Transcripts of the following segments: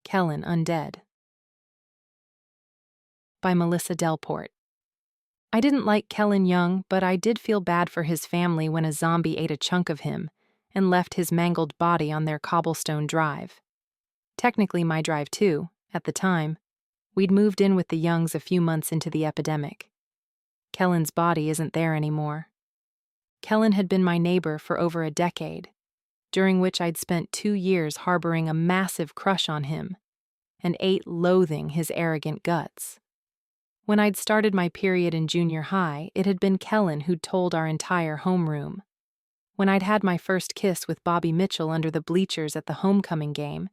Kellan, Undead. By Melissa Delport. I didn't like Kellan young, but I did feel bad for his family when a zombie ate a chunk of him and left his mangled body on their cobblestone drive. Technically my drive too, at the time. We'd moved in with the Youngs a few months into the epidemic. Kellan's body isn't there anymore. Kellan had been my neighbor for over a decade, during which I'd spent 2 years harboring a massive crush on him and ate loathing his arrogant guts. When I'd started my period in junior high, it had been Kellan who'd told our entire homeroom. When I'd had my first kiss with Bobby Mitchell under the bleachers at the homecoming game,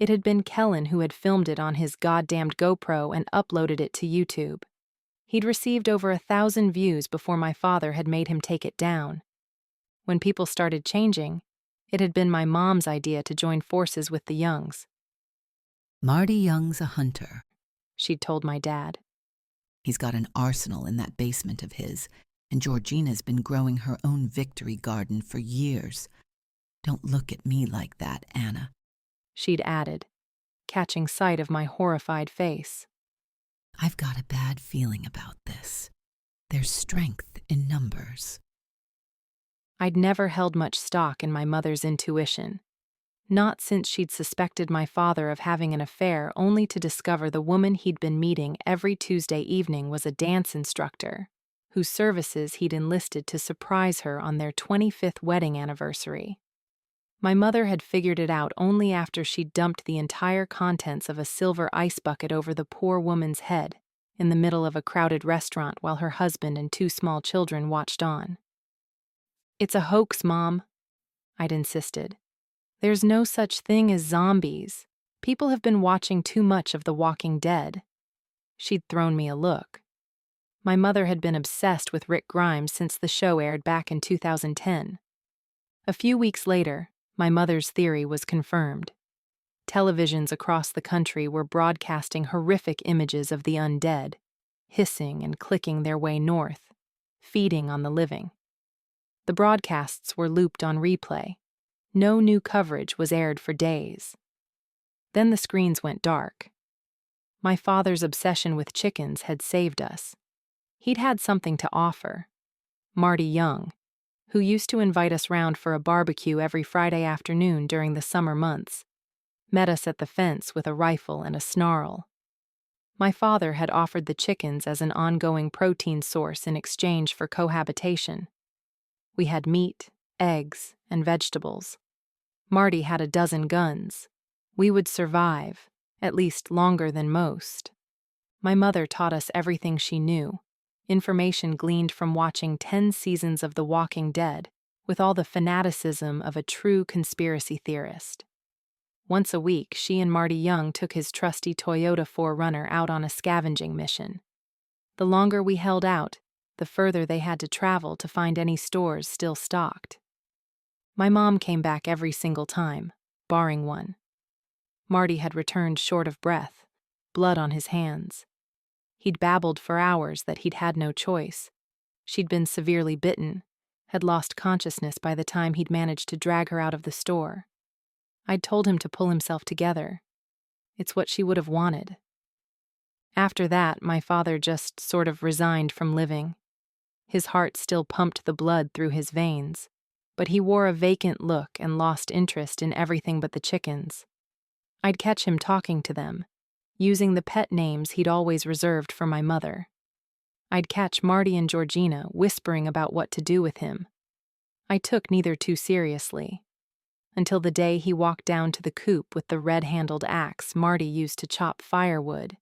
it had been Kellan who had filmed it on his goddamned GoPro and uploaded it to YouTube. He'd received over 1,000 views before my father had made him take it down. When people started changing, it had been my mom's idea to join forces with the Youngs. Marty Young's a hunter, She'd told my dad. He's got an arsenal in that basement of his, and Georgina's been growing her own victory garden for years. Don't look at me like that, Anna, She'd added, catching sight of my horrified face. I've got a bad feeling about this. There's strength in numbers. I'd never held much stock in my mother's intuition, not since she'd suspected my father of having an affair only to discover the woman he'd been meeting every Tuesday evening was a dance instructor, whose services he'd enlisted to surprise her on their 25th wedding anniversary. My mother had figured it out only after she'd dumped the entire contents of a silver ice bucket over the poor woman's head in the middle of a crowded restaurant while her husband and 2 small children watched on. "It's a hoax, Mom," I'd insisted. "There's no such thing as zombies. People have been watching too much of The Walking Dead." She'd thrown me a look. My mother had been obsessed with Rick Grimes since the show aired back in 2010. A few weeks later, my mother's theory was confirmed. Televisions across the country were broadcasting horrific images of the undead, hissing and clicking their way north, feeding on the living. The broadcasts were looped on replay. No new coverage was aired for days. Then the screens went dark. My father's obsession with chickens had saved us. He'd had something to offer. Marty Young, who used to invite us round for a barbecue every Friday afternoon during the summer months, met us at the fence with a rifle and a snarl. My father had offered the chickens as an ongoing protein source in exchange for cohabitation. We had meat, eggs, and vegetables. Marty had a dozen guns. We would survive, at least longer than most. My mother taught us everything she knew, information gleaned from watching 10 seasons of The Walking Dead, with all the fanaticism of a true conspiracy theorist. Once a week, she and Marty Young took his trusty Toyota 4Runner out on a scavenging mission. The longer we held out, the further they had to travel to find any stores still stocked. My mom came back every single time, barring one. Marty had returned short of breath, blood on his hands. He'd babbled for hours that he'd had no choice. She'd been severely bitten, had lost consciousness by the time he'd managed to drag her out of the store. I'd told him to pull himself together. It's what she would have wanted. After that, my father just sort of resigned from living. His heart still pumped the blood through his veins, but he wore a vacant look and lost interest in everything but the chickens. I'd catch him talking to them, using the pet names he'd always reserved for my mother. I'd catch Marty and Georgina whispering about what to do with him. I took neither too seriously, until the day he walked down to the coop with the red-handled axe Marty used to chop firewood.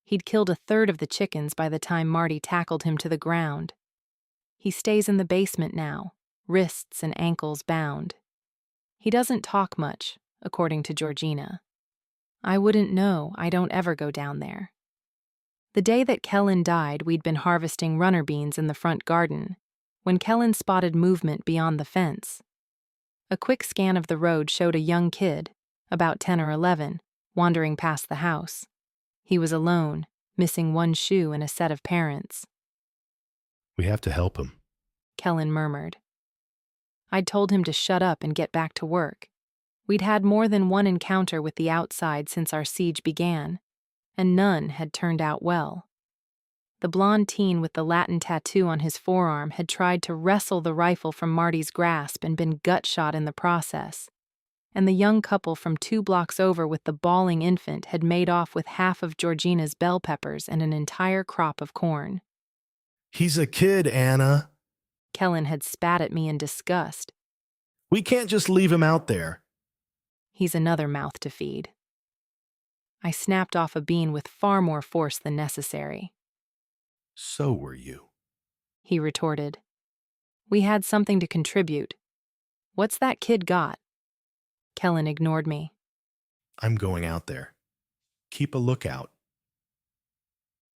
He'd killed 1/3 of the chickens by the time Marty tackled him to the ground. He stays in the basement now, wrists and ankles bound. He doesn't talk much, according to Georgina. I wouldn't know, I don't ever go down there. The day that Kellan died, we'd been harvesting runner beans in the front garden, when Kellan spotted movement beyond the fence. A quick scan of the road showed a young kid, about 10 or 11, wandering past the house. He was alone, missing one shoe and a set of parents. "We have to help him," Kellan murmured. I'd told him to shut up and get back to work. We'd had more than one encounter with the outside since our siege began, and none had turned out well. The blonde teen with the Latin tattoo on his forearm had tried to wrestle the rifle from Marty's grasp and been gut-shot in the process. And the young couple from 2 blocks over with the bawling infant had made off with half of Georgina's bell peppers and an entire crop of corn. He's a kid, Anna. Kellan had spat at me in disgust. We can't just leave him out there. He's another mouth to feed. I snapped off a bean with far more force than necessary. So were you. He retorted. We had something to contribute. What's that kid got? Kellan ignored me. I'm going out there. Keep a lookout.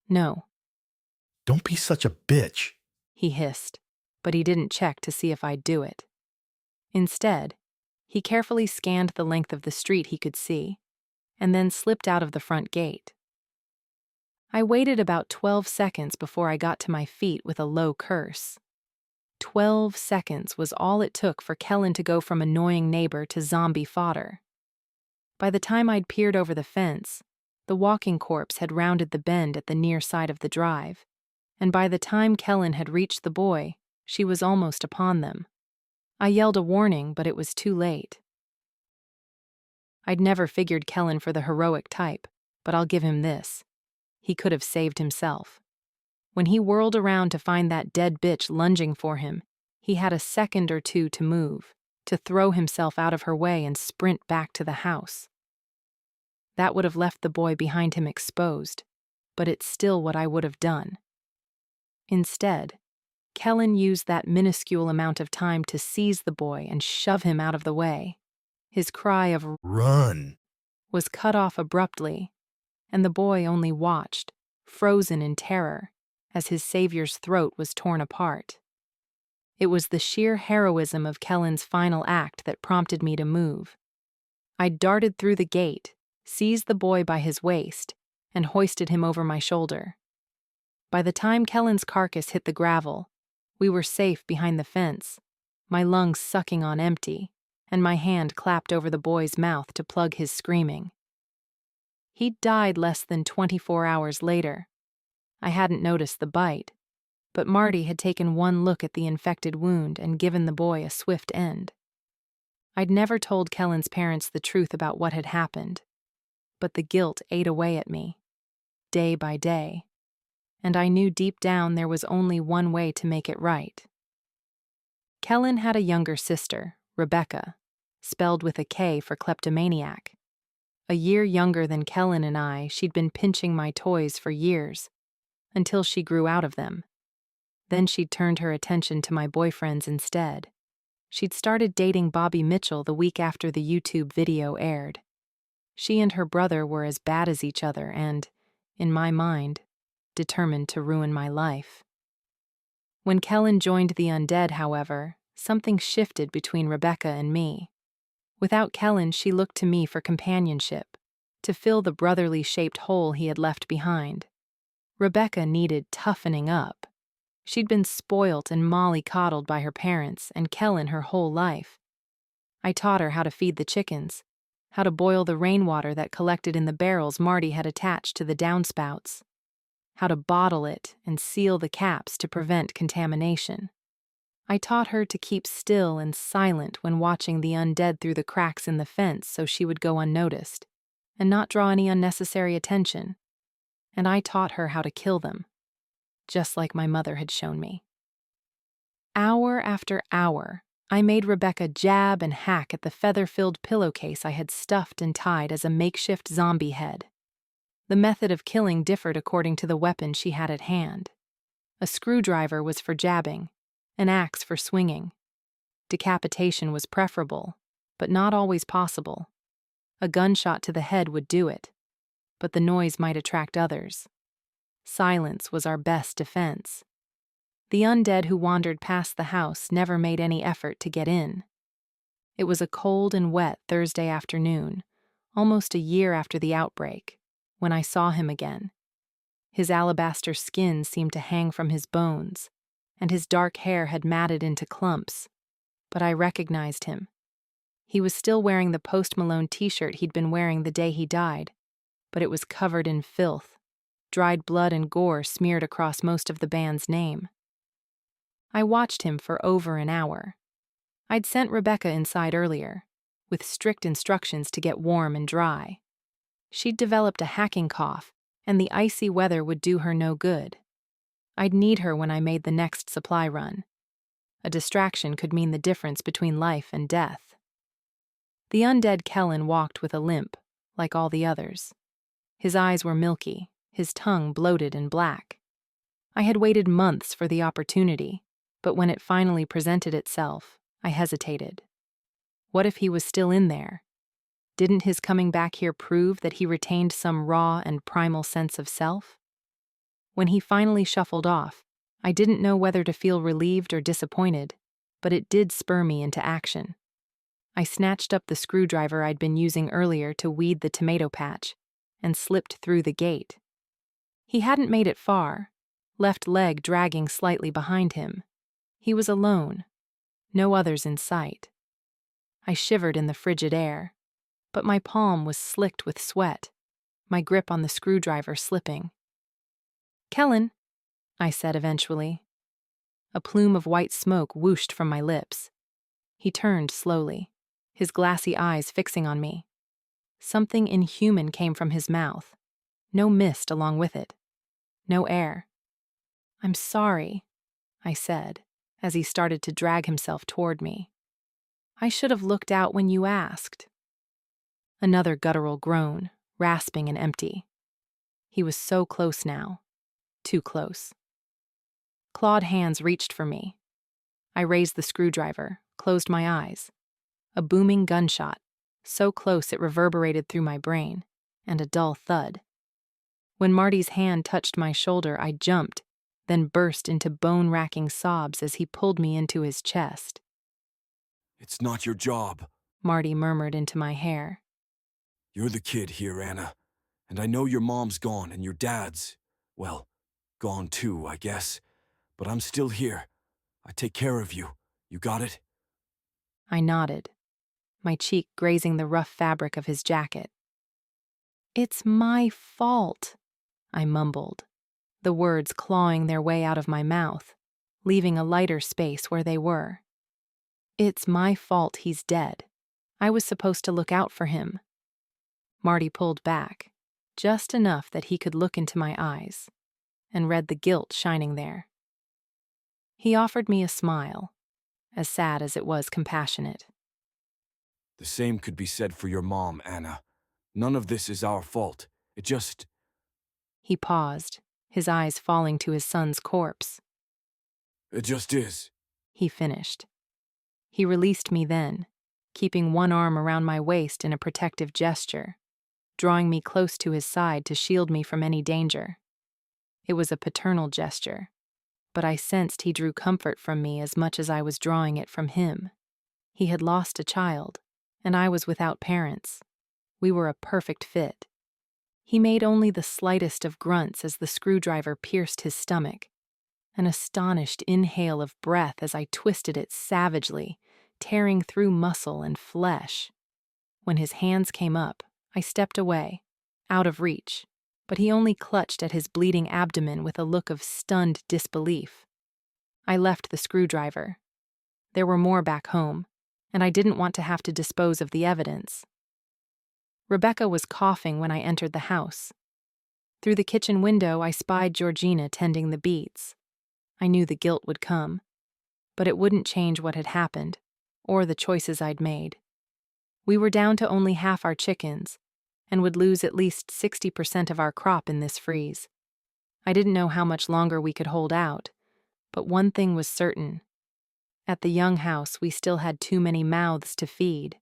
No, Don't be such a bitch. he hissed, but he didn't check to see if I'd do it. Instead, he carefully scanned the length of the street he could see, and then slipped out of the front gate. I waited about 12 seconds before I got to my feet with a low curse. 12 seconds was all it took for Kellan to go from annoying neighbor to zombie fodder. By the time I'd peered over the fence, the walking corpse had rounded the bend at the near side of the drive, and by the time Kellan had reached the boy, she was almost upon them. I yelled a warning, but it was too late. I'd never figured Kellan for the heroic type, but I'll give him this. He could have saved himself. When he whirled around to find that dead bitch lunging for him, he had a second or two to move, to throw himself out of her way and sprint back to the house. That would have left the boy behind him exposed, but it's still what I would have done. Instead, Kellan used that minuscule amount of time to seize the boy and shove him out of the way. His cry of Run. was cut off abruptly, and the boy only watched, frozen in terror, as his savior's throat was torn apart. It was the sheer heroism of Kellan's final act that prompted me to move. I darted through the gate, seized the boy by his waist, and hoisted him over my shoulder. By the time Kellan's carcass hit the gravel, we were safe behind the fence, my lungs sucking on empty, and my hand clapped over the boy's mouth to plug his screaming. He'd died less than 24 hours later. I hadn't noticed the bite, but Marty had taken one look at the infected wound and given the boy a swift end. I'd never told Kellan's parents the truth about what had happened, but the guilt ate away at me, day by day, and I knew deep down there was only one way to make it right. Kellan had a younger sister, Rebecca, spelled with a K for kleptomaniac. A year younger than Kellan and I, she'd been pinching my toys for years, until she grew out of them. Then she'd turned her attention to my boyfriends instead. She'd started dating Bobby Mitchell the week after the YouTube video aired. She and her brother were as bad as each other and, in my mind, determined to ruin my life. When Kellan joined the Undead, however, something shifted between Rebecca and me. Without Kellan, she looked to me for companionship, to fill the brotherly-shaped hole he had left behind. Rebecca needed toughening up. She'd been spoilt and mollycoddled by her parents and Kellan her whole life. I taught her how to feed the chickens, how to boil the rainwater that collected in the barrels Marty had attached to the downspouts, how to bottle it and seal the caps to prevent contamination. I taught her to keep still and silent when watching the undead through the cracks in the fence so she would go unnoticed, and not draw any unnecessary attention. And I taught her how to kill them, just like my mother had shown me. Hour after hour, I made Rebecca jab and hack at the feather-filled pillowcase I had stuffed and tied as a makeshift zombie head. The method of killing differed according to the weapon she had at hand. A screwdriver was for jabbing, an axe for swinging. Decapitation was preferable, but not always possible. A gunshot to the head would do it, but the noise might attract others. Silence was our best defense. The undead who wandered past the house never made any effort to get in. It was a cold and wet Thursday afternoon, almost a year after the outbreak, when I saw him again. His alabaster skin seemed to hang from his bones, and his dark hair had matted into clumps, but I recognized him. He was still wearing the Post Malone t-shirt he'd been wearing the day he died, but it was covered in filth, dried blood and gore smeared across most of the band's name. I watched him for over an hour. I'd sent Rebecca inside earlier, with strict instructions to get warm and dry. She'd developed a hacking cough, and the icy weather would do her no good. I'd need her when I made the next supply run. A distraction could mean the difference between life and death. The undead Kellan walked with a limp, like all the others. His eyes were milky, his tongue bloated and black. I had waited months for the opportunity, but when it finally presented itself, I hesitated. What if he was still in there? Didn't his coming back here prove that he retained some raw and primal sense of self? When he finally shuffled off, I didn't know whether to feel relieved or disappointed, but it did spur me into action. I snatched up the screwdriver I'd been using earlier to weed the tomato patch and slipped through the gate. He hadn't made it far, left leg dragging slightly behind him. He was alone, no others in sight. I shivered in the frigid air, but my palm was slicked with sweat, my grip on the screwdriver slipping. "Kellan," I said eventually. A plume of white smoke whooshed from my lips. He turned slowly, his glassy eyes fixing on me. Something inhuman came from his mouth, no mist along with it, no air. "I'm sorry," I said, as he started to drag himself toward me. "I should have looked out when you asked." Another guttural groan, rasping and empty. He was so close now, too close. Clawed hands reached for me. I raised the screwdriver, closed my eyes. A booming gunshot, so close it reverberated through my brain, and a dull thud. When Marty's hand touched my shoulder, I jumped, then burst into bone-racking sobs as he pulled me into his chest. "It's not your job," Marty murmured into my hair. "You're the kid here, Anna. And I know your mom's gone and your dad's, well, gone too, I guess. But I'm still here. I take care of you. You got it?" I nodded, my cheek grazing the rough fabric of his jacket. "It's my fault," I mumbled, the words clawing their way out of my mouth, leaving a lighter space where they were. "It's my fault he's dead. I was supposed to look out for him." Marty pulled back, just enough that he could look into my eyes, and read the guilt shining there. He offered me a smile, as sad as it was compassionate. "The same could be said for your mom, Anna. None of this is our fault. It just..." He paused, his eyes falling to his son's corpse. "It just is," He finished. He released me then, keeping one arm around my waist in a protective gesture, drawing me close to his side to shield me from any danger. It was a paternal gesture, but I sensed he drew comfort from me as much as I was drawing it from him. He had lost a child, and I was without parents. We were a perfect fit. He made only the slightest of grunts as the screwdriver pierced his stomach, an astonished inhale of breath as I twisted it savagely, tearing through muscle and flesh. When his hands came up, I stepped away, out of reach, but he only clutched at his bleeding abdomen with a look of stunned disbelief. I left the screwdriver. There were more back home, and I didn't want to have to dispose of the evidence. Rebecca was coughing when I entered the house. Through the kitchen window, I spied Georgina tending the beets. I knew the guilt would come, but it wouldn't change what had happened, or the choices I'd made. We were down to only half our chickens, and would lose at least 60% of our crop in this freeze. I didn't know how much longer we could hold out, but one thing was certain. At the Young house, we still had too many mouths to feed.